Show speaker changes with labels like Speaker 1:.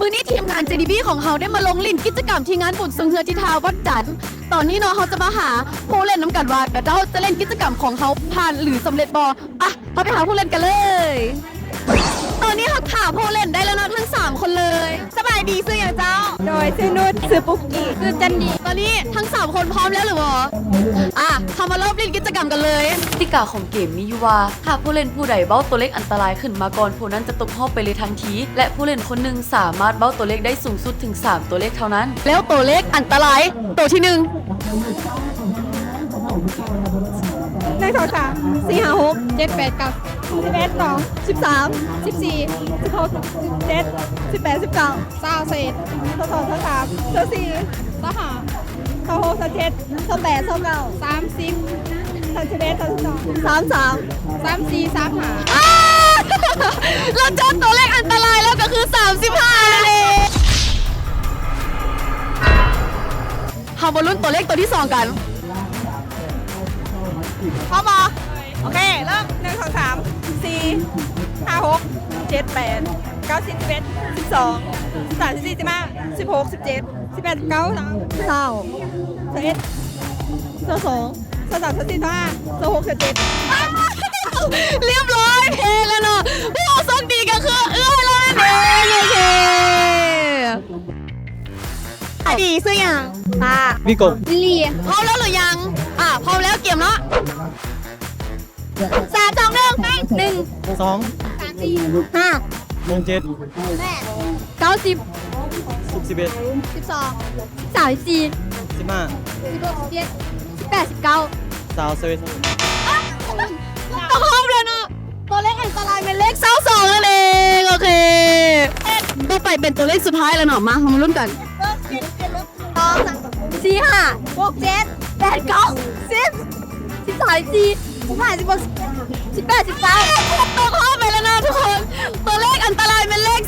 Speaker 1: อนี้ทีมงาน JDB ของเขาได้มาลงลิ้นกิจกรรมที่งานบุญทรงเฮือที่ทาวัดจันทร์ตอนนี้เนาะเขาจะมาหาผู้เล่นน้ำกันว่าแต่เราจะเล่นกิจกรรมของเขาผ่านหรือสำเร็จบอ่ะเราไปหาผู้เล่นกันเลยตอนนี้เขาถามผู้เล่นได้แล้วนะทั้ง3คนเลยสบายดีซื้ออย่างเจ้าโดยซื้อนุชซื้อปุ๊กกี้ซื้อจันดีตอนนี้ทั้ง3คนพร้อมแล้วหรือเปล่าทำมาเริ่มเล่นกิจกรรมกันเลย
Speaker 2: กติกาของเกมมีอยู่ว่าหากผู้เล่นผู้ใดเบ้าตัวเลขอันตรายขึ้นมาก่อนผู้นั้นจะตกรอบไปเลยทันทีและผู้เล่นคนหนึ่งสามารถเบ้าตัวเลขได้สูงสุดถึง3ตัวเลขเท่านั้น
Speaker 1: แล้วตัวเลขอันตรายตัวที่1 1 2 3 4 5 6 7 8 9 11 12 13 14 16 17 18 19 20 21 22 23 24 25 26 27 28 29 30 31 32 33 34 35เราเจอตัวเลขอันตรายแล้วก็คือ35นั่นเองเรามาลุ้นตัวเลขตัวที่2กัน
Speaker 3: พร้อมมาโอเคเริ่ม1 2 3 4 5 6 7 8 9 10 11 12 13 14 15 16 17 18 19 20 21 22 23 24 25 26 27
Speaker 1: เรียบร้อยเพลแล้วเนาะผู้โชคดีก็คือเอื้อแล้วนั่นเองโอเคอดีซื้ออย่าง
Speaker 4: วิโก
Speaker 1: ลีพร้อมแล้วหรือยังพร้อมแล้วเกมเนาะ3 2 1 1
Speaker 4: 2
Speaker 1: 3 4 5
Speaker 4: 1 7
Speaker 1: 8 9 10
Speaker 4: 11
Speaker 1: 12 34
Speaker 4: 15
Speaker 1: 16 17 18 19
Speaker 4: 21
Speaker 1: ต้องครบเลยเนาะตัวเลขอันตรายเป็นเลข22นั่นเองโอเคต่อไปเป็นตัวเลขสุดท้ายแล้วเนาะมามาลุ้นกัน4 5 6 7 8 9 10 13 14 15 16 18 19ต้องครบไปแล้วนะทุกคนตัวเลขอันตรายเป็นเลข